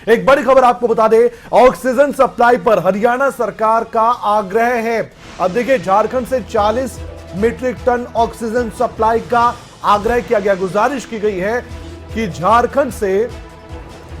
एक बड़ी खबर आपको बता दें, ऑक्सीजन सप्लाई पर हरियाणा सरकार का आग्रह है। अब देखिए, झारखंड से 40 मीट्रिक टन ऑक्सीजन सप्लाई का आग्रह किया गया, गुजारिश की गई है कि झारखंड से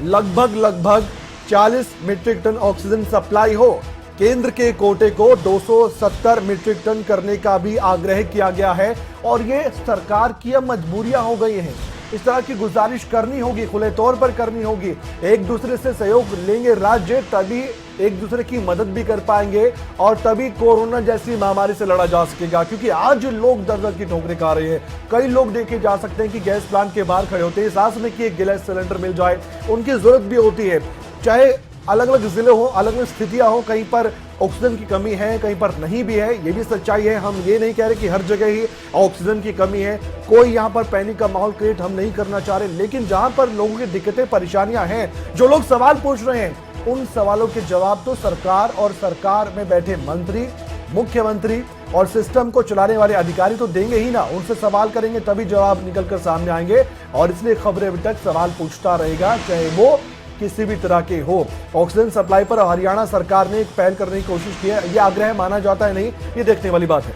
लगभग 40 मीट्रिक टन ऑक्सीजन सप्लाई हो। केंद्र के कोटे को 270 मीट्रिक टन करने का भी आग्रह किया गया है और ये सरकार की अब मजबूरियां हो गई हैं। इस तरह की गुजारिश करनी होगी, खुले तौर पर करनी होगी। एक दूसरे से सहयोग लेंगे राज्य, तभी एक दूसरे की मदद भी कर पाएंगे और तभी कोरोना जैसी महामारी से लड़ा जा सकेगा। क्योंकि आज लोग दर दर की ठोकरें खा रहे हैं। कई लोग देखे जा सकते हैं कि गैस प्लांट के बाहर खड़े होते हैं, सांस में कि एक गैस सिलेंडर मिल जाए, उनकी जरूरत भी होती है। चाहे अलग अलग जिले हो, अलग अलग स्थितियां हो, कहीं पर ऑक्सीजन की कमी है, कहीं पर नहीं भी है, ये भी सच्चाई है। हम ये नहीं कह रहे कि हर जगह ही ऑक्सीजन की कमी है, कोई यहाँ पर पैनिक का माहौल क्रिएट हम नहीं करना चाह रहे। लेकिन जहां पर लोगों की दिक्कतें परेशानियां हैं, जो लोग सवाल पूछ रहे हैं, उन सवालों के जवाब तो सरकार और सरकार में बैठे मंत्री, मुख्यमंत्री और सिस्टम को चलाने वाले अधिकारी तो देंगे ही ना। उनसे सवाल करेंगे तभी जवाब निकलकर सामने आएंगे और इसलिए खबरें अभी तक सवाल पूछता रहेगा, चाहे वो किसी भी तरह के हो। ऑक्सीजन सप्लाई पर हरियाणा सरकार ने एक पहल करने की कोशिश की है। यह आग्रह माना जाता है नहीं, ये देखने वाली बात है।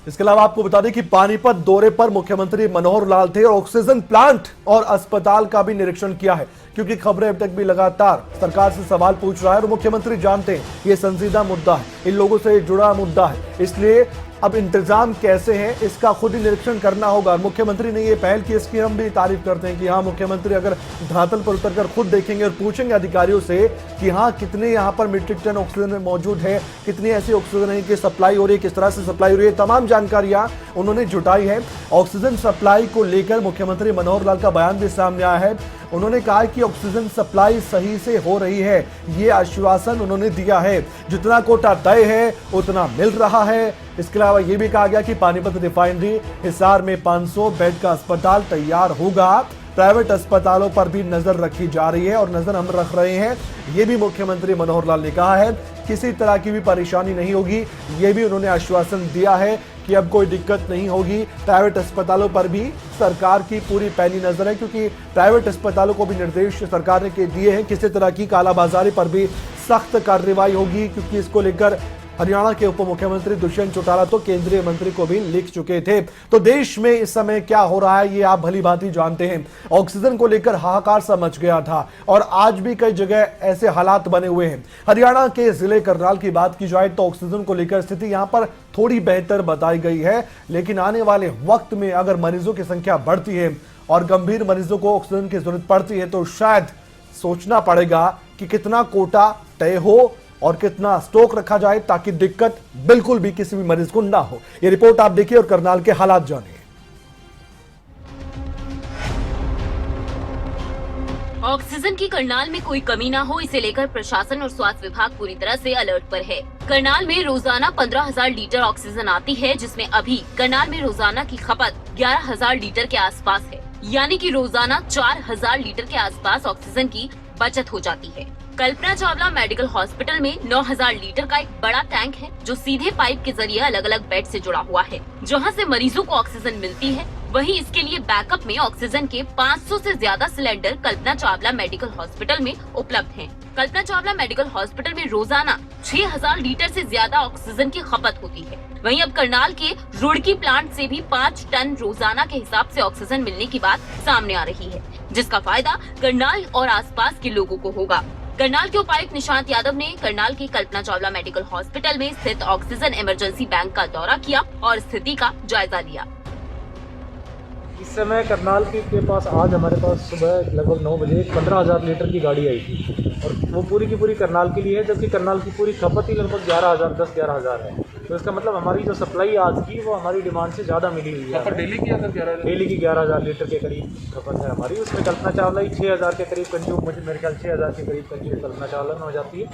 इसके अलावा आपको बता दें कि पानीपत दौरे पर मुख्यमंत्री मनोहर लाल थे और ऑक्सीजन प्लांट और अस्पताल का भी निरीक्षण किया है। क्योंकि खबरें अब तक भी लगातार सरकार से सवाल पूछ रहा है और मुख्यमंत्री जानते हैं ये संजीदा मुद्दा है, इन लोगों से जुड़ा मुद्दा है, इसलिए अब इंतजाम कैसे हैं इसका खुद ही निरीक्षण करना होगा। मुख्यमंत्री ने ये पहल की, इसकी हम भी तारीफ करते हैं कि हाँ, मुख्यमंत्री अगर धरातल पर उतरकर खुद देखेंगे और पूछेंगे अधिकारियों से कि हाँ, कितने यहाँ पर मीट्रिक टन ऑक्सीजन में मौजूद है, कितनी ऐसी ऑक्सीजन है कि सप्लाई हो रही है, किस तरह से सप्लाई हो रही है, तमाम जानकारियां उन्होंने जुटाई है। ऑक्सीजन सप्लाई को लेकर मुख्यमंत्री मनोहर लाल का बयान भी सामने आया है। उन्होंने कहा कि ऑक्सीजन सप्लाई सही से हो रही है, ये आश्वासन उन्होंने दिया है। जितना कोटा तय है उतना मिल रहा है। इसके अलावा यह भी कहा गया कि पानीपत रिफाइनरी हिसार में 500 बेड का अस्पताल तैयार होगा। प्राइवेट अस्पतालों पर भी नजर रखी जा रही है और नजर हम रख रहे हैं, ये भी मुख्यमंत्री मनोहर लाल ने कहा है। किसी तरह की भी परेशानी नहीं होगी, ये भी उन्होंने आश्वासन दिया है कि अब कोई दिक्कत नहीं होगी। प्राइवेट अस्पतालों पर भी सरकार की पूरी पैनी नजर है, क्योंकि प्राइवेट अस्पतालों को भी निर्देश सरकार ने दिए हैं, किसी तरह की कालाबाजारी पर भी सख्त कार्रवाई होगी। क्योंकि इसको लेकर हरियाणा के उप मुख्यमंत्री दुष्यंत चौटाला तो केंद्रीय मंत्री को भी लिख चुके थे। तो देश में इस समय क्या हो रहा है ये आप भली भांति जानते हैं। ऑक्सीजन को लेकर हाहाकार सा मच गया था और आज भी कई जगह ऐसे हालात बने हुए हैं। हरियाणा के जिले करनाल की बात की जाए तो ऑक्सीजन को लेकर स्थिति यहां पर थोड़ी बेहतर बताई गई है, लेकिन आने वाले वक्त में अगर मरीजों की संख्या बढ़ती है और गंभीर मरीजों को ऑक्सीजन की जरूरत पड़ती है तो शायद सोचना पड़ेगा कि कितना कोटा तय हो और कितना स्टॉक रखा जाए ताकि दिक्कत बिल्कुल भी किसी भी मरीज को ना हो। ये रिपोर्ट आप देखिए और करनाल के हालात जानिए। ऑक्सीजन की करनाल में कोई कमी ना हो, इसे लेकर प्रशासन और स्वास्थ्य विभाग पूरी तरह से अलर्ट पर है। करनाल में रोजाना 15,000 लीटर ऑक्सीजन आती है, जिसमें अभी करनाल में रोजाना की खपत 11,000 लीटर के आसपास है। यानी कि रोजाना 4,000 लीटर के आसपास ऑक्सीजन की बचत हो जाती है। कल्पना चावला मेडिकल हॉस्पिटल में 9,000 लीटर का एक बड़ा टैंक है, जो सीधे पाइप के जरिए अलग अलग बेड से जुड़ा हुआ है, जहां से मरीजों को ऑक्सीजन मिलती है। वहीं इसके लिए बैकअप में ऑक्सीजन के 500 से ज्यादा cylinder Kalpana Chawla medical hospital में उपलब्ध हैं। कल्पना चावला मेडिकल हॉस्पिटल में रोजाना 6,000 लीटर से ज्यादा ऑक्सीजन की खपत होती है। वहीं अब करनाल के रुड़की प्लांट से भी 5 टन रोजाना के हिसाब से ऑक्सीजन मिलने की बात सामने आ रही है, जिसका फायदा करनाल और आसपास के लोगों को होगा। करनाल के उपायुक्त निशांत यादव ने करनाल के कल्पना चावला मेडिकल हॉस्पिटल में स्थित ऑक्सीजन इमरजेंसी बैंक का दौरा किया और स्थिति का जायजा लिया। इस समय करनाल के पास आज हमारे पास सुबह लगभग 9 बजे 15,000 लीटर की गाड़ी आई थी और वो पूरी की पूरी करनाल के लिए है, जबकि करनाल की पूरी खपत ही लगभग 10,000 है। तो इसका मतलब हमारी जो सप्लाई आज की वो हमारी डिमांड से ज़्यादा मिली हुई है। डेली की अगर 11,000 लीटर के करीब खपत है हमारी। उसमें कल्पना चावला ही 6,000 के करीब कंज्यूम, मुझे मेरे ख्याल 6,000 के करीब कंज्यूम कल्पना चावला में हो जाती है,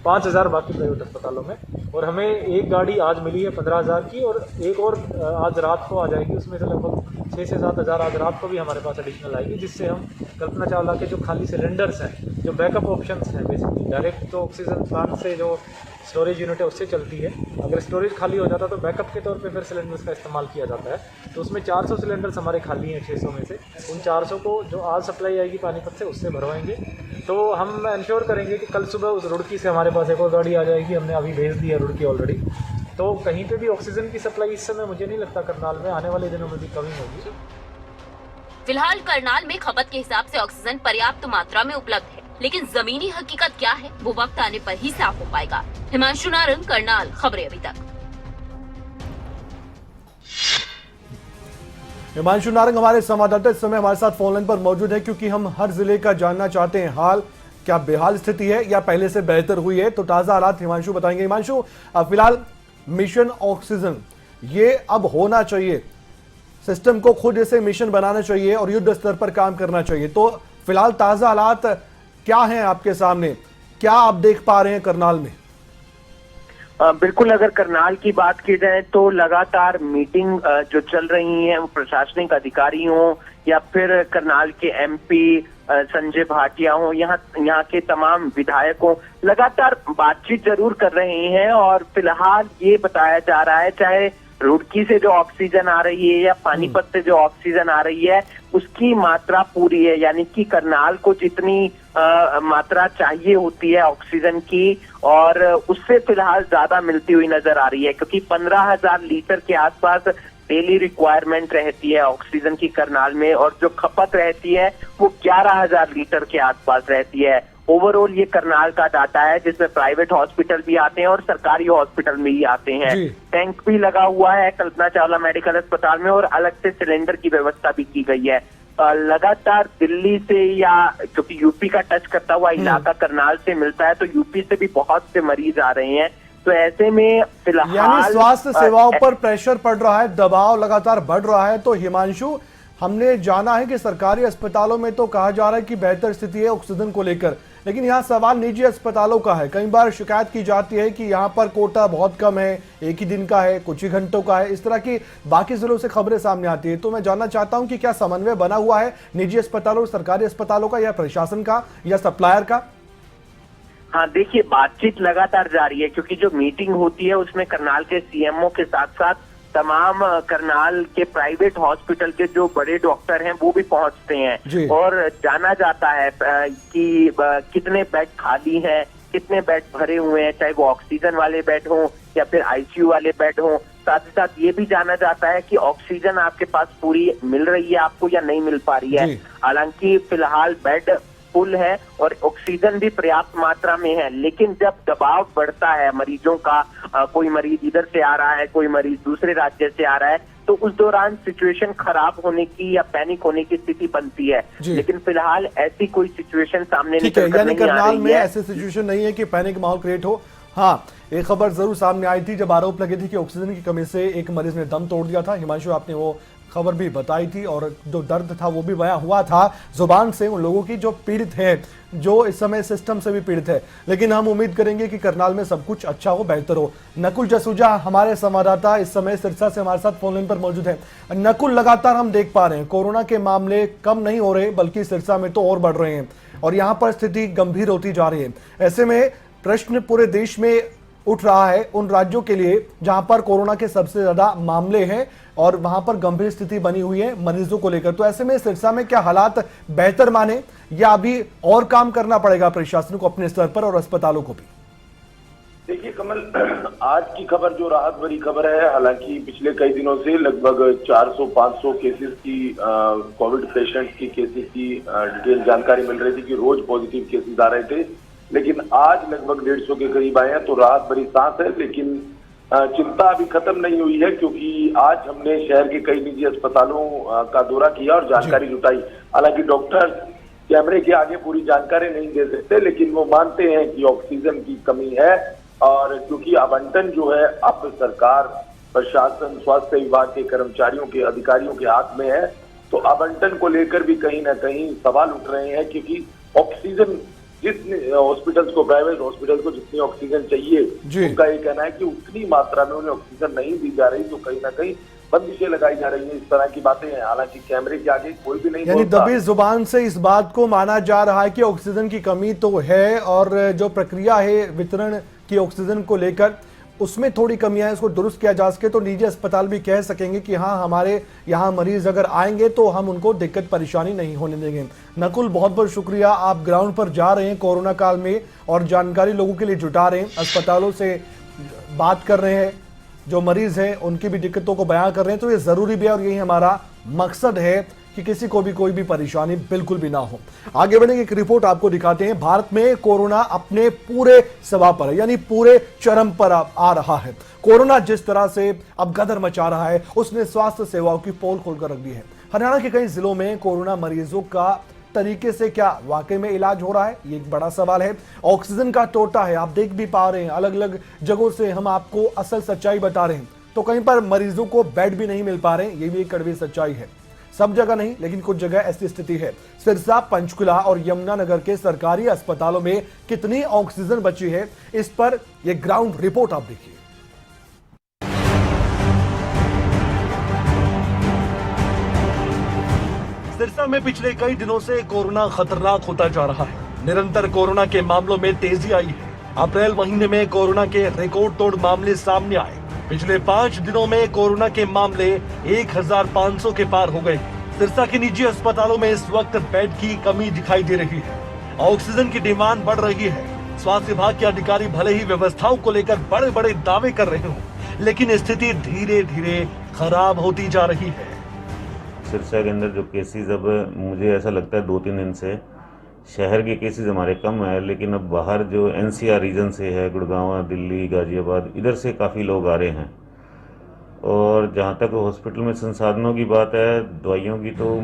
5,000 बाकी प्राइवेट अस्पतालों में। और हमें एक गाड़ी आज मिली है 15,000 की और एक और आज रात को आ जाएगी, उसमें से लगभग 6 से 7,000 आज रात को भी हमारे पास एडिशनल आएगी, जिससे हम कल्पना चावला के जो खाली सिलेंडर्स हैं, जो बैकअप ऑप्शंस हैं, बेसिकली डायरेक्ट तो ऑक्सीजन प्लांट से जो स्टोरेज यूनिट है उससे चलती है। अगर स्टोरेज खाली हो जाता तो बैकअप के तौर पे फिर सिलेंडर्स का इस्तेमाल किया जाता है। तो उसमें 400 सिलेंडर्स हमारे खाली हैं 600 में से। उन 400 को जो आज सप्लाई आएगी पानीपत से उससे भरवाएंगे। तो हम इंश्योर करेंगे कि कल सुबह उस रुड़की से हमारे पास एक और गाड़ी आ जाएगी, हमने अभी भेज दी है रुड़की ऑलरेडी। तो कहीं पे भी ऑक्सीजन की सप्लाई इस समय मुझे नहीं लगता करनाल में आने वाले दिनों में भी कमी होगी। फिलहाल करनाल में खपत के हिसाब से ऑक्सीजन पर्याप्त मात्रा में उपलब्ध है, लेकिन जमीनी हकीकत क्या है वो वक्त आने पर ही साफ हो पाएगा। हिमांशु नारंग, करनाल, खबरें अभी तक। हिमांशु नारंग हमारे संवाददाता इस समय हमारे साथ फोन लाइन पर मौजूद है, क्योंकि हम हर जिले का जानना चाहते हैं हाल क्या बेहाल स्थिति है या पहले से बेहतर हुई है। तो ताजा हालात हिमांशु बताएंगे। हिमांशु, फिलहाल मिशन ऑक्सीजन ये अब होना चाहिए, सिस्टम को खुद इसे मिशन बनाना चाहिए और युद्ध स्तर पर काम करना चाहिए। तो फिलहाल ताजा हालात क्या हैं आपके सामने, क्या आप देख पा रहे हैं करनाल में? बिल्कुल, अगर करनाल की बात की जाए तो लगातार मीटिंग जो चल रही है वो प्रशासनिक अधिकारी हों या फिर करनाल के एमपी संजय भाटिया हो, यहाँ के तमाम विधायक हों, लगातार बातचीत जरूर कर रहे हैं। और फिलहाल ये बताया जा रहा है चाहे रुड़की से जो ऑक्सीजन आ रही है या पानीपत से जो ऑक्सीजन आ रही है उसकी मात्रा पूरी है, यानी कि करनाल को जितनी मात्रा चाहिए होती है ऑक्सीजन की और उससे फिलहाल ज्यादा मिलती हुई नजर आ रही है, क्योंकि 15,000 लीटर के आसपास डेली रिक्वायरमेंट रहती है ऑक्सीजन की करनाल में और जो खपत रहती है वो 11,000 लीटर के आसपास रहती है। ओवरऑल ये करनाल का डाटा है जिसमें प्राइवेट हॉस्पिटल भी आते हैं और सरकारी हॉस्पिटल में ही आते हैं। टैंक भी लगा हुआ है कल्पना चावला मेडिकल अस्पताल में और अलग से सिलेंडर की व्यवस्था भी की गई है। लगातार दिल्ली से या क्योंकि यूपी का टच करता हुआ इलाका करनाल से मिलता है तो यूपी से भी बहुत से मरीज आ रहे हैं। तो ऐसे में फिलहाल यानी स्वास्थ्य सेवाओं पर प्रेशर पड़ रहा है, दबाव लगातार बढ़ रहा है। तो हिमांशु, हमने जाना है कि सरकारी अस्पतालों में तो कहा जा रहा है कि बेहतर स्थिति है ऑक्सीजन को लेकर, लेकिन यहाँ सवाल निजी अस्पतालों का है। कई बार शिकायत की जाती है कि यहाँ पर कोटा बहुत कम है, एक ही दिन का है, कुछ ही घंटों का है, इस तरह की बाकी जिलों से खबरें सामने आती है। तो मैं जानना चाहता हूँ कि क्या समन्वय बना हुआ है निजी अस्पतालों, सरकारी अस्पतालों का या प्रशासन का या सप्लायर का? हाँ, देखिए, बातचीत लगातार जारी है क्योंकि जो मीटिंग होती है उसमें करनाल के सीएमओ के साथ साथ तमाम करनाल के प्राइवेट हॉस्पिटल के जो बड़े डॉक्टर हैं वो भी पहुंचते हैं और जाना जाता है कि कितने बेड खाली हैं, कितने बेड भरे हुए हैं, चाहे वो ऑक्सीजन वाले बेड हों या फिर आईसीयू वाले बेड हों। साथ ही साथ ये भी जाना जाता है कि ऑक्सीजन आपके पास पूरी मिल रही है आपको या नहीं मिल पा रही है। हालांकि फिलहाल बेड फुल है और ऑक्सीजन भी पर्याप्त मात्रा में है, लेकिन जब दबाव बढ़ता है मरीजों का, कोई मरीज इधर से आ रहा है, कोई मरीज दूसरे राज्य से आ रहा है, तो उस दौरान सिचुएशन खराब होने की या पैनिक होने की स्थिति बनती है। लेकिन फिलहाल ऐसी कोई सिचुएशन सामने निकल कर नहीं आ रही है। ऐसी सिचुएशन नहीं है कि पैनिक माहौल क्रिएट हो। हाँ, एक खबर जरूर सामने आई थी जब आरोप लगे थे कि ऑक्सीजन की कमी से एक मरीज ने दम तोड़ दिया था। हिमांशु, आपने वो खबर भी बताई थी और जो दर्द था वो भी बयां हुआ था जुबान से उन लोगों की जो पीड़ित हैं, जो इस समय सिस्टम से भी पीड़ित है। लेकिन हम उम्मीद करेंगे कि करनाल में सब कुछ अच्छा हो, बेहतर हो। नकुल जसूजा हमारे संवाददाता इस समय सिरसा से हमारे साथ फोन लाइन पर मौजूद है। नकुल, लगातार हम देख पा रहे हैं कोरोना के मामले कम नहीं हो रहे बल्कि सिरसा में तो और बढ़ रहे हैं और यहाँ पर स्थिति गंभीर होती जा रही है। ऐसे में प्रश्न पूरे देश में उठ रहा है उन राज्यों के लिए जहां पर कोरोना के सबसे ज्यादा मामले हैं और वहां पर गंभीर स्थिति बनी हुई है मरीजों को लेकर। तो ऐसे में सिरसा में क्या हालात बेहतर माने या अभी और काम करना पड़ेगा प्रशासन को अपने स्तर पर और अस्पतालों को भी? देखिए कमल, आज की खबर जो राहत भरी खबर है, हालांकि पिछले कई दिनों से लगभग 400-500 केसेस की कोविड पेशेंट की केसेस की डिटेल जानकारी मिल रही थी कि रोज पॉजिटिव केसेस आ रहे थे, लेकिन आज लगभग 150 के करीब आए हैं। तो राहत भरी सांस है, लेकिन चिंता अभी खत्म नहीं हुई है क्योंकि आज हमने शहर के कई निजी अस्पतालों का दौरा किया और जानकारी जुटाई। हालांकि डॉक्टर कैमरे के आगे पूरी जानकारी नहीं दे सकते, लेकिन वो मानते हैं कि ऑक्सीजन की कमी है और क्योंकि आवंटन जो है अब सरकार, प्रशासन, स्वास्थ्य विभाग के कर्मचारियों के, अधिकारियों के हाथ में है, तो आवंटन को लेकर भी कहीं ना कहीं सवाल उठ रहे हैं क्योंकि ऑक्सीजन जितने हॉस्पिटल्स को, प्राइवेट हॉस्पिटल को जितनी ऑक्सीजन चाहिए, उनका ये कहना है कि उतनी मात्रा में उन्हें ऑक्सीजन नहीं दी जा रही, तो कहीं ना कहीं बंदिशें लगाई जा रही है। इस तरह की बातें हैं, हालांकि कैमरे के आगे कोई भी नहीं यानी दबी जुबान से इस बात को माना जा रहा है कि ऑक्सीजन की कमी तो है और जो प्रक्रिया है वितरण कि ऑक्सीजन को लेकर उसमें थोड़ी कमियां हैं, उसको दुरुस्त किया जा सके तो निजी अस्पताल भी कह सकेंगे कि हाँ, हमारे यहाँ मरीज अगर आएंगे तो हम उनको दिक्कत परेशानी नहीं होने देंगे। नकुल, बहुत बहुत शुक्रिया, आप ग्राउंड पर जा रहे हैं कोरोना काल में और जानकारी लोगों के लिए जुटा रहे हैं, अस्पतालों से बात कर रहे हैं, जो मरीज हैं उनकी भी दिक्कतों को बयां कर रहे हैं। तो ये जरूरी भी है और यही हमारा मकसद है कि किसी को भी कोई भी परेशानी बिल्कुल भी ना हो। आगे बढ़ेंगे, एक रिपोर्ट आपको दिखाते हैं। भारत में कोरोना अपने पूरे सवा पर है, यानी पूरे चरम पर आ रहा है। कोरोना जिस तरह से अब गदर मचा रहा है, उसने स्वास्थ्य सेवाओं की पोल खोलकर रख दी है। हरियाणा के कई जिलों में कोरोना मरीजों का तरीके से क्या वाकई में इलाज हो रहा है, ये एक बड़ा सवाल है। ऑक्सीजन का टोटा है, आप देख भी पा रहे हैं, अलग अलग जगहों से हम आपको असल सच्चाई बता रहे हैं। तो कहीं पर मरीजों को बेड भी नहीं मिल पा रहे हैं, ये भी एक कड़वी सच्चाई है। सब जगह नहीं, लेकिन कुछ जगह ऐसी स्थिति है। सिरसा, पंचकुला और यमुनानगर के सरकारी अस्पतालों में कितनी ऑक्सीजन बची है, इस पर यह ग्राउंड रिपोर्ट आप देखिए। सिरसा में पिछले कई दिनों से कोरोना खतरनाक होता जा रहा है। निरंतर कोरोना के मामलों में तेजी आई है। अप्रैल महीने में कोरोना के रिकॉर्ड तोड़ मामले सामने आए। पिछले 5 दिनों में कोरोना के मामले 1500 के पार हो गए। सिरसा के निजी अस्पतालों में इस वक्त बेड की कमी दिखाई दे रही है। ऑक्सीजन की डिमांड बढ़ रही है। स्वास्थ्य विभाग के अधिकारी भले ही व्यवस्थाओं को लेकर बड़े बड़े दावे कर रहे हों, लेकिन स्थिति धीरे धीरे खराब होती जा रही है। सिरसा के अंदर जो केसेस, अब मुझे ऐसा लगता है 2-3 दिन से शहर के केसेस हमारे कम है, लेकिन अब बाहर जो NCR रीजन से है, गुड़गांव, दिल्ली, गाजियाबाद, इधर से काफ़ी लोग आ रहे हैं। और जहाँ तक हॉस्पिटल में संसाधनों की बात है, दवाइयों की तो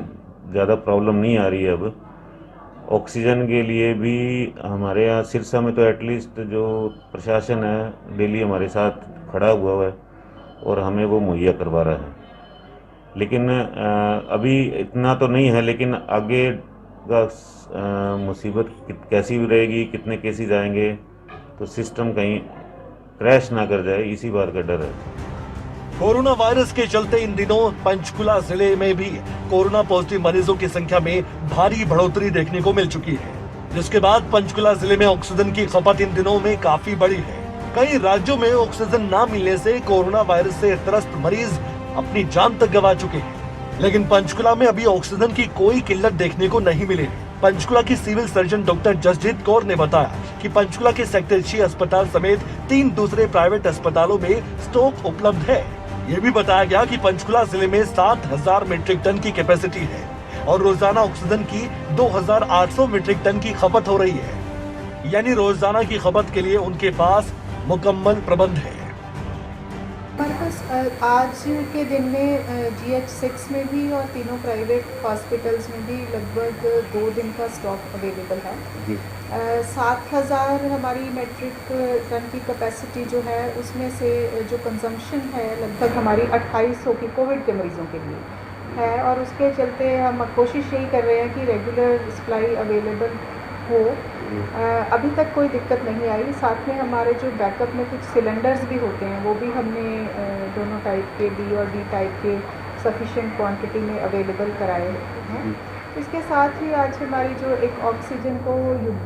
ज़्यादा प्रॉब्लम नहीं आ रही है। अब ऑक्सीजन के लिए भी हमारे यहाँ सिरसा में तो एटलीस्ट जो प्रशासन है डेली हमारे साथ खड़ा हुआ है और हमें वो मुहैया करवा रहा है। लेकिन अभी इतना तो नहीं है, लेकिन आगे का मुसीबत कैसी रहेगी, कितने केसेस आएंगे, तो सिस्टम कहीं क्रैश ना कर जाए, इसी बात का डर है। कोरोना वायरस के चलते इन दिनों पंचकुला जिले में भी कोरोना पॉजिटिव मरीजों की संख्या में भारी बढ़ोतरी देखने को मिल चुकी है, जिसके बाद पंचकुला जिले में ऑक्सीजन की खपत इन दिनों में काफी बढ़ी है। कई राज्यों में ऑक्सीजन न मिलने से कोरोना वायरस से त्रस्त मरीज अपनी जान तक गंवा चुके हैं, लेकिन पंचकुला में अभी ऑक्सीजन की कोई किल्लत देखने को नहीं मिली। पंचकुला की civil surgeon doctor Jasjeet Kaur ने बताया कि पंचकुला के सेक्टर 6 अस्पताल समेत 3 दूसरे प्राइवेट अस्पतालों में स्टॉक उपलब्ध है। ये भी बताया गया कि पंचकुला जिले में 7000 मीट्रिक टन की कैपेसिटी है और रोजाना ऑक्सीजन की 2800 मीट्रिक टन की खपत हो रही है, यानी रोजाना की खपत के लिए उनके पास मुकम्मल प्रबंध है। हमारे पास आज के दिन में GH6 में भी और तीनों प्राइवेट हॉस्पिटल्स में भी लगभग 2 दिन का स्टॉक अवेलेबल है। 7000 हमारी मेट्रिक टन की कैपेसिटी जो है, उसमें से जो कंजम्पशन है लगभग हमारी 2800 की कोविड के मरीजों के लिए है, और उसके चलते हम कोशिश यही कर रहे हैं कि रेगुलर सप्लाई अवेलेबल हो। अभी तक कोई दिक्कत नहीं आई। साथ में हमारे जो बैकअप में कुछ सिलेंडर्स भी होते हैं, वो भी हमने दोनों टाइप के D और D टाइप के सफिशिएंट क्वांटिटी में अवेलेबल कराए हैं। इसके साथ ही आज हमारी जो एक ऑक्सीजन को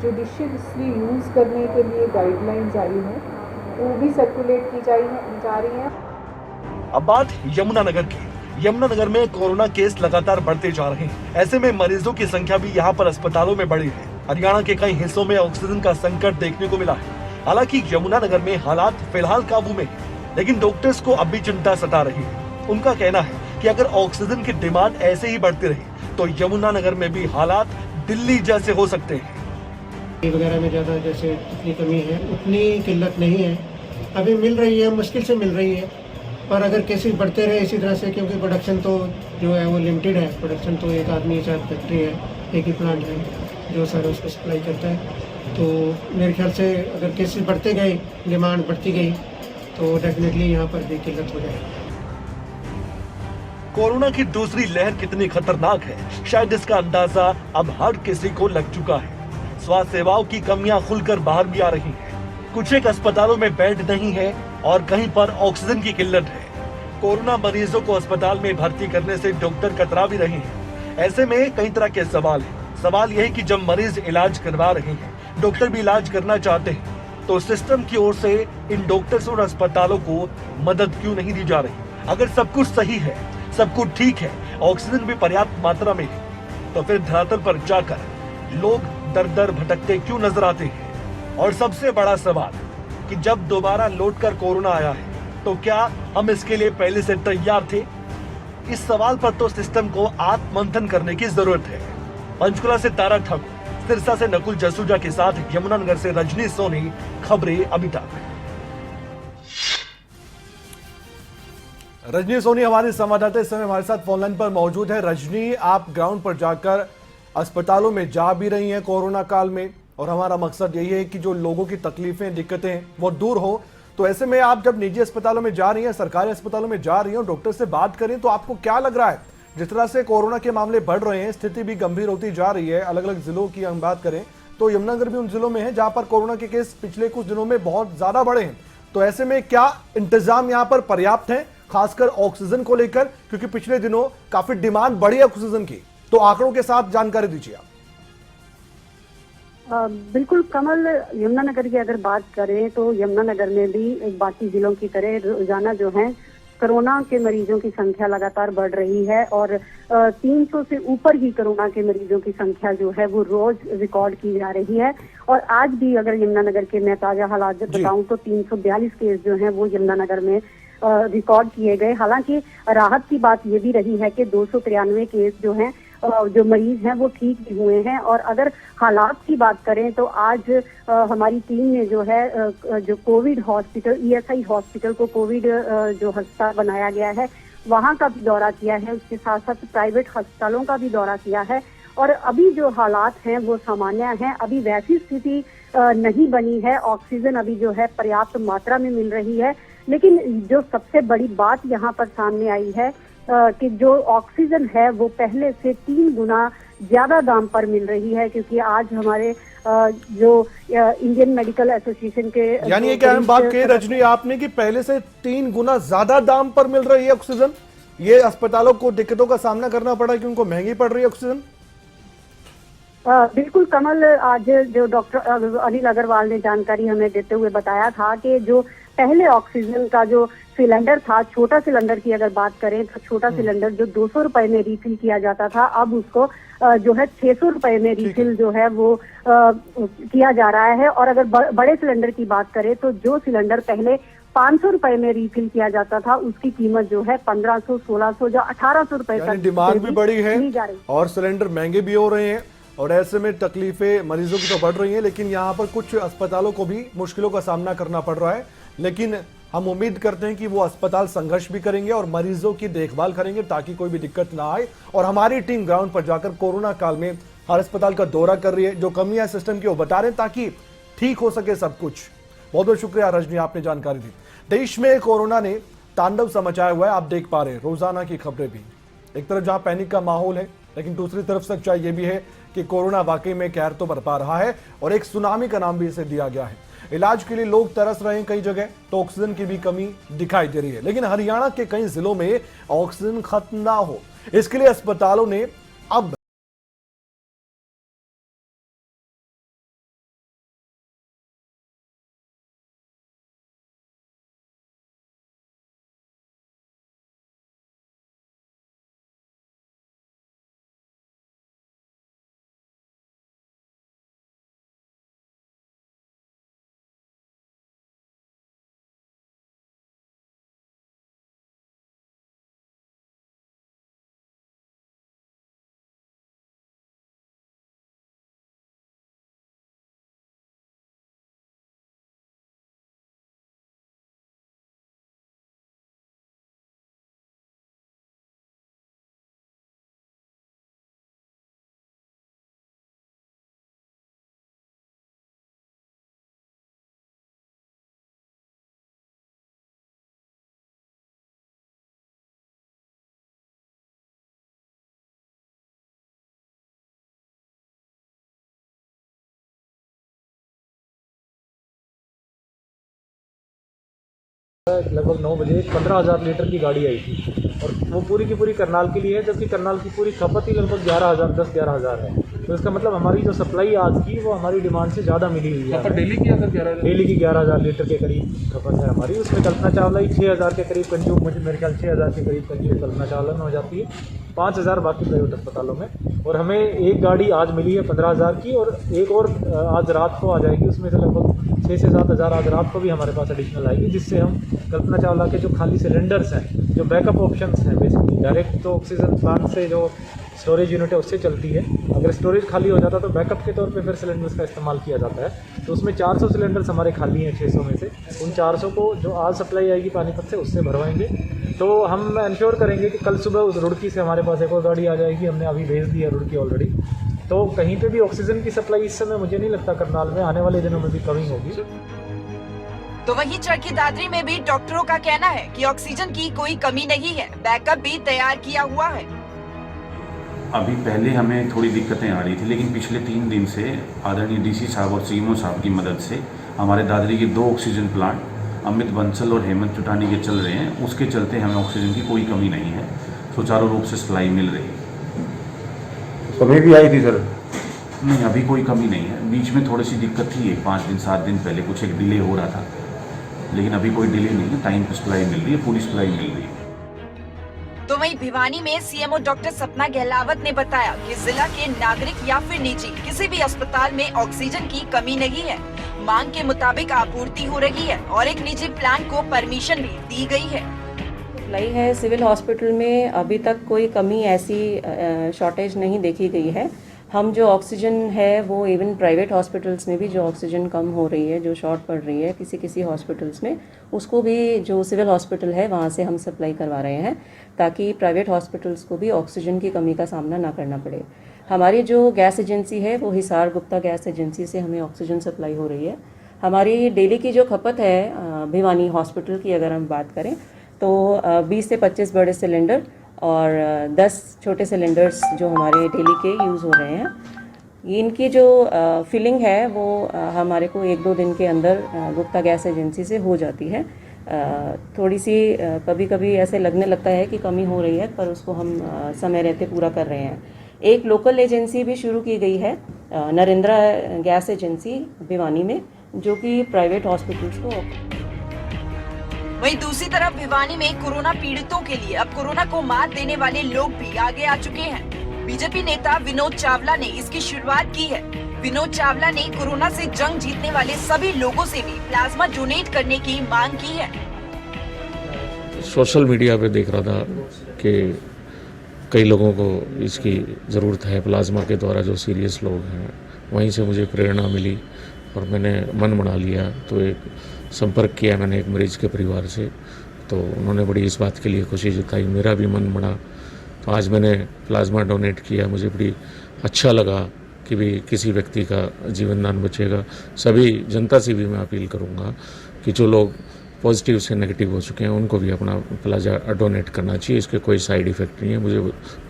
जुडिशियसली यूज़ करने के लिए गाइडलाइंस आई हैं, वो भी सर्कुलेट की जा रही हैं। अब बात यमुनानगर की। यमुनानगर में कोरोना केस लगातार बढ़ते जा रहे हैं। ऐसे में मरीजों की संख्या भी यहाँ पर अस्पतालों में बढ़ी है। हरियाणा के कई हिस्सों में ऑक्सीजन का संकट देखने को मिला है। हालांकि यमुनानगर में हालात फिलहाल काबू में है, लेकिन डॉक्टर्स को अब भी चिंता सता रही है। उनका कहना है कि अगर ऑक्सीजन की डिमांड ऐसे ही बढ़ती रही तो यमुनानगर में भी हालात दिल्ली जैसे हो सकते हैं। वगैरह में ज़्यादा जैसे जितनी कमी है उतनी किल्लत नहीं है, अभी मिल रही है, मुश्किल से मिल रही है। पर अगर केसेस बढ़ते रहे इसी तरह से, क्योंकि प्रोडक्शन तो जो है वो लिमिटेड है, प्रोडक्शन तो एक आदमी 4 फैक्ट्री है, एक ही प्लांट है जो सारा उसको सप्लाई करता है। तो मेरे ख्याल से अगर केसेस बढ़ते गए, डिमांड बढ़ती गई, तो डेफिनेटली यहाँ पर भी किल्लत हो जाएगी। कोरोना की दूसरी लहर कितनी खतरनाक है, शायद इसका अंदाजा अब हर किसी को लग चुका है। स्वास्थ्य सेवाओं की कमियां खुलकर बाहर भी आ रही हैं। कुछ एक अस्पतालों में बेड नहीं है और कहीं पर ऑक्सीजन की किल्लत है। कोरोना मरीजों को अस्पताल में भर्ती करने से डॉक्टर कतरा भी रहे हैं। ऐसे में कई तरह के सवाल हैं। सवाल यह है कि जब मरीज इलाज करवा रहे हैं, डॉक्टर भी इलाज करना चाहते हैं, तो सिस्टम की ओर से इन डॉक्टर्स और अस्पतालों को मदद क्यों नहीं दी जा रही? अगर सब कुछ सही है, सब कुछ ठीक है, ऑक्सीजन भी पर्याप्त मात्रा में है, तो फिर धरातल पर जाकर लोग दर दर भटकते क्यों नजर आते हैं? और सबसे बड़ा सवाल कि जब दोबारा लौटकर कोरोना आया है तो क्या हम इसके लिए पहले से तैयार थे? इस सवाल पर तो सिस्टम को आत्ममंथन करने की जरूरत है। पंचकुला से तारा ठाकुर, सिरसा से नकुल जसूजा के साथ यमुनानगर से रजनी सोनी, खबरें अभी तक। रजनी सोनी हमारी संवाददाता इस समय हमारे साथ फोनलाइन पर मौजूद है। रजनी, आप ग्राउंड पर जाकर अस्पतालों में जा भी रही हैं कोरोना काल में, और हमारा मकसद यही है कि जो लोगों की तकलीफें, दिक्कतें वो दूर हो। तो ऐसे में आप जब निजी अस्पतालों में जा रही हैं, सरकारी अस्पतालों में जा रही हैं, डॉक्टर से बात करें, तो आपको क्या लग रहा है? जिस तरह से कोरोना के मामले बढ़ रहे हैं, स्थिति भी गंभीर होती जा रही है, अलग अलग जिलों की हम बात करें तो यमुनानगर भी उन जिलों में है जहां पर कोरोना के केस पिछले कुछ दिनों में बहुत ज्यादा बढ़े हैं। तो ऐसे में क्या इंतजाम यहां पर पर्याप्त है, खासकर ऑक्सीजन को लेकर? क्योंकि पिछले दिनों काफी डिमांड बढ़ी है ऑक्सीजन की, तो आंकड़ों के साथ जानकारी दीजिए आप। बिल्कुल कमल, यमुनानगर की अगर बात करें तो यमुनानगर में भी बाकी जिलों की तरह रोजाना जो है कोरोना के मरीजों की संख्या लगातार बढ़ रही है, और 300 से ऊपर ही कोरोना के मरीजों की संख्या जो है वो रोज रिकॉर्ड की जा रही है। और आज भी अगर यमुनानगर के मैं ताजा हालात बताऊं तो 342 केस जो हैं वो यमुनानगर में रिकॉर्ड किए गए। हालांकि राहत की बात ये भी रही है कि 293 केस जो हैं जो मरीज हैं वो ठीक भी हुए हैं। और अगर हालात की बात करें तो आज हमारी टीम ने जो है जो कोविड हॉस्पिटल, ईएसआई हॉस्पिटल को कोविड जो अस्पताल बनाया गया है वहां का भी दौरा किया है, उसके साथ साथ प्राइवेट अस्पतालों का भी दौरा किया है। और अभी जो हालात हैं वो सामान्य हैं, अभी वैसी स्थिति नहीं बनी है, ऑक्सीजन अभी जो है पर्याप्त मात्रा में मिल रही है। लेकिन जो सबसे बड़ी बात यहाँ पर सामने आई है कि जो ऑक्सीजन है वो पहले से 3 गुना ज्यादा दाम पर मिल रही है, क्योंकि आज हमारे जो इंडियन मेडिकल एसोसिएशन के, यानी ये क्या हम बात कही रजनी आपने कि पहले से 3 गुना ज्यादा दाम पर मिल रही है ऑक्सीजन? ये अस्पतालों को दिक्कतों का सामना करना पड़ा है कि उनको महंगी पड़ रही है ऑक्सीजन? बिल्कुल कमल, आज जो डॉक्टर अनिल अग्रवाल ने जानकारी हमें देते हुए बताया था कि जो पहले ऑक्सीजन का जो सिलेंडर था, छोटा सिलेंडर की अगर बात करें तो छोटा सिलेंडर जो 200 रुपए में रिफिल किया जाता था, अब उसको जो है 600 रुपए में रिफिल जो है वो किया जा रहा है। और अगर बड़े सिलेंडर की बात करें तो जो सिलेंडर पहले 500 रुपए में रिफिल किया जाता था उसकी कीमत जो है 1500, 1600 या 1800 रुपए तक डिमांड भी बढ़ी है और सिलेंडर महंगे भी हो रहे हैं, और ऐसे में तकलीफें मरीजों की तो बढ़ रही हैं, लेकिन यहाँ पर कुछ अस्पतालों को भी मुश्किलों का सामना करना पड़ रहा है। लेकिन हम उम्मीद करते हैं कि वो अस्पताल संघर्ष भी करेंगे और मरीजों की देखभाल करेंगे ताकि कोई भी दिक्कत ना आए। और हमारी टीम ग्राउंड पर जाकर कोरोना काल में हर अस्पताल का दौरा कर रही है, जो कमियां सिस्टम की वो बता रहे हैं ताकि ठीक हो सके सब कुछ। बहुत बहुत शुक्रिया रजनी, आपने जानकारी दी। देश में कोरोना ने तांडव समचाया हुआ है, आप देख पा रहे हैं रोजाना की खबरें भी। एक तरफ जहां पैनिक का माहौल है, लेकिन दूसरी तरफ सच्चाई ये भी है कि कोरोना वाकई में कहर तो बरपा रहा है और एक सुनामी का नाम भी इसे दिया गया है। इलाज के लिए लोग तरस रहे हैं, कई जगह तो ऑक्सीजन की भी कमी दिखाई दे रही है। लेकिन हरियाणा के कई जिलों में ऑक्सीजन खत्म ना हो, इसके लिए अस्पतालों ने अब लगभग 9 बजे 15,000 लीटर की गाड़ी आई थी और वो पूरी की पूरी करनाल के लिए है, जबकि करनाल की पूरी खपत ही लगभग 10-11,000 है। तो इसका मतलब हमारी जो सप्लाई आज की वो हमारी डिमांड से ज़्यादा मिली हुई है। डेली की अगर 11 डेली की 11,000 लीटर के करीब खपत है हमारी। उसमें कल्पना चावला ही 6,000 के करीब कंज्यूम, मुझे मेरे ख्याल 6,000 के करीब कंज्यूम कल्पना चावला में हो जाती है, 5,000 बाकी प्राइवेट अस्पतालों में। और हमें एक गाड़ी आज मिली है 15,000 की, और एक और आज रात को आ जाएगी, उसमें से लगभग 6 से 7,000 आज रात को भी हमारे पास एडिशनल आएगी, जिससे हम कल्पना चावला के जो खाली सिलेंडर्स हैं, जो बैकअप ऑप्शंस हैं, बेसिकली डायरेक्ट तो ऑक्सीजन प्लांट से जो स्टोरेज यूनिट है उससे चलती है, अगर स्टोरेज खाली हो जाता तो बैकअप के तौर पे फिर सिलेंडर्स का इस्तेमाल किया जाता है। तो उसमें 400 सिलेंडर्स हमारे खाली हैं 600 में से, उन 400 को जो आज सप्लाई आएगी पानीपत से उससे भरवाएंगे। तो हम इंश्योर करेंगे कि कल सुबह उस रुड़की से हमारे पास एक और गाड़ी आ जाएगी, हमने अभी भेज दी है रुड़की ऑलरेडी। तो कहीं पे भी ऑक्सीजन की सप्लाई इस समय मुझे नहीं लगता करनाल में आने वाले दिनों में भी कमी होगी। तो वहीं चरखी दादरी में भी डॉक्टरों का कहना है कि ऑक्सीजन की कोई कमी नहीं है, बैकअप भी तैयार किया हुआ है। अभी पहले हमें थोड़ी दिक्कतें आ रही थी, लेकिन पिछले 3 दिन से आदरणीय डीसी साहब और सीएमओ साहब की मदद से हमारे दादरी के 2 ऑक्सीजन प्लांट अमित बंसल और हेमंत चुटानी के चल रहे हैं। उसके चलते हमें ऑक्सीजन की कोई कमी नहीं है, सुचारू रूप से सप्लाई मिल रही है। कमी भी आई थी सर? नहीं, अभी कोई कमी नहीं है। बीच में थोड़ी सी दिक्कत थी, 5 दिन 7 दिन पहले कुछ एक डिले हो रहा था, लेकिन अभी कोई डिले नहीं है, टाइम पर सप्लाई मिल रही है, पूरी सप्लाई मिल रही है। तो वहीं भिवानी में सीएमओ डॉक्टर सपना गहलावत ने बताया कि जिला के नागरिक या फिर निजी किसी भी अस्पताल में ऑक्सीजन की कमी नहीं है, मांग के मुताबिक आपूर्ति हो रही है और एक निजी प्लांट को परमिशन भी दी गई है। सप्लाई है सिविल हॉस्पिटल में, अभी तक कोई कमी ऐसी शॉर्टेज नहीं देखी गई है। हम जो ऑक्सीजन है वो इवन प्राइवेट हॉस्पिटल्स में भी जो ऑक्सीजन कम हो रही है, जो शॉर्ट पड़ रही है किसी हॉस्पिटल्स में, उसको भी जो सिविल हॉस्पिटल है वहाँ से हम सप्लाई करवा रहे हैं, ताकि प्राइवेट हॉस्पिटल्स को भी ऑक्सीजन की कमी का सामना ना करना पड़े। हमारी जो गैस एजेंसी है वो हिसार गुप्ता गैस एजेंसी से हमें ऑक्सीजन सप्लाई हो रही है। हमारी डेली की जो खपत है भिवानी हॉस्पिटल की अगर हम बात करें तो 20 से 25 बड़े सिलेंडर और 10 छोटे सिलेंडर्स जो हमारे डेली के यूज़ हो रहे हैं, इनकी जो फिलिंग है वो हमारे को 1-2 दिन के अंदर गुप्ता गैस एजेंसी से हो जाती है। थोड़ी सी कभी कभी ऐसे लगने लगता है कि कमी हो रही है, पर उसको हम समय रहते पूरा कर रहे हैं। एक लोकल एजेंसी भी शुरू की गई है, नरेंद्रा गैस एजेंसी भिवानी में, जो कि प्राइवेट हॉस्पिटल्स को। वहीं दूसरी तरफ भिवानी में कोरोना पीड़ितों के लिए अब कोरोना को मात देने वाले लोग भी आगे आ चुके हैं। बीजेपी नेता विनोद चावला ने इसकी शुरुआत की है। विनोद चावला ने कोरोना से जंग जीतने वाले सभी लोगों से भी प्लाज्मा डोनेट करने की मांग की है। सोशल मीडिया पे देख रहा था कि कई लोगों को इसकी ज़रूरत है प्लाज्मा के द्वारा, जो सीरियस लोग हैं। वहीं से मुझे प्रेरणा मिली और मैंने मन बना लिया। तो एक संपर्क किया मैंने एक मरीज़ के परिवार से, तो उन्होंने बड़ी इस बात के लिए खुशी जताई, मेरा भी मन बना। तो आज मैंने प्लाज्मा डोनेट किया। मुझे बड़ी अच्छा लगा कि भी किसी व्यक्ति का जीवन दान बचेगा। सभी जनता से भी मैं अपील करूंगा कि जो लोग पॉजिटिव से नेगेटिव हो चुके हैं उनको भी अपना प्लाज्मा डोनेट करना चाहिए। इसके कोई साइड इफ़ेक्ट नहीं है।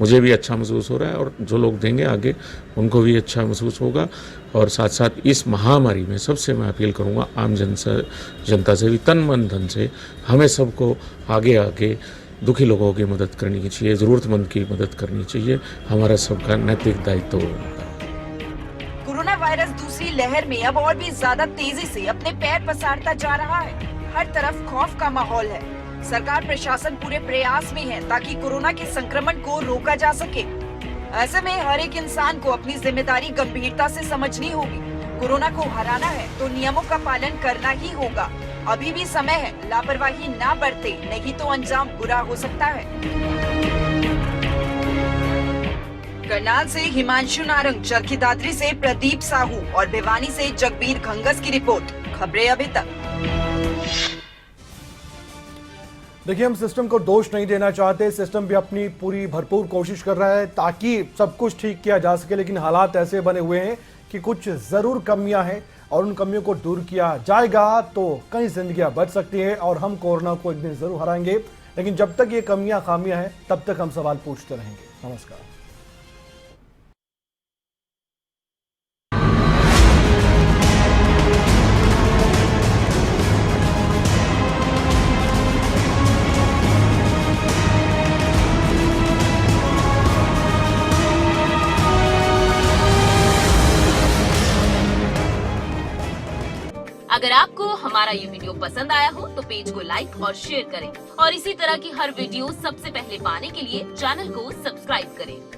मुझे भी अच्छा महसूस हो रहा है और जो लोग देंगे आगे उनको भी अच्छा महसूस होगा। और साथ साथ इस महामारी में सबसे मैं अपील करूंगा आम जनता से भी तन मन धन से हमें सबको आगे आके दुखी लोगों की मदद करनी चाहिए, ज़रूरतमंद की मदद करनी चाहिए। हमारा सबका नैतिक दायित्व होता है। कोरोना वायरस दूसरी लहर में अब और भी ज्यादा तेजी से अपने पैर पसारता जा रहा है। हर तरफ खौफ का माहौल है। सरकार प्रशासन पूरे प्रयास में है ताकि कोरोना के संक्रमण को रोका जा सके। ऐसे में हर एक इंसान को अपनी जिम्मेदारी गंभीरता से समझनी होगी। कोरोना को हराना है तो नियमों का पालन करना ही होगा। अभी भी समय है, लापरवाही ना बरते, नहीं तो अंजाम बुरा हो सकता है। करनाल से हिमांशु नारंग, चरखी दादरी से प्रदीप साहू और भिवानी से जगबीर घंगस की रिपोर्ट। खबरें अभी तक। देखिए, हम सिस्टम को दोष नहीं देना चाहते। सिस्टम भी अपनी पूरी भरपूर कोशिश कर रहा है ताकि सब कुछ ठीक किया जा सके, लेकिन हालात ऐसे बने हुए हैं कि कुछ जरूर कमियां हैं और उन कमियों को दूर किया जाएगा तो कई जिंदगियां बच सकती हैं और हम कोरोना को एक दिन जरूर हराएंगे। लेकिन जब तक ये कमियां खामियां हैं तब तक हम सवाल पूछते रहेंगे। नमस्कार। अगर आपको हमारा ये वीडियो पसंद आया हो तो पेज को लाइक और शेयर करें और इसी तरह की हर वीडियो सबसे पहले पाने के लिए चैनल को सब्सक्राइब करें।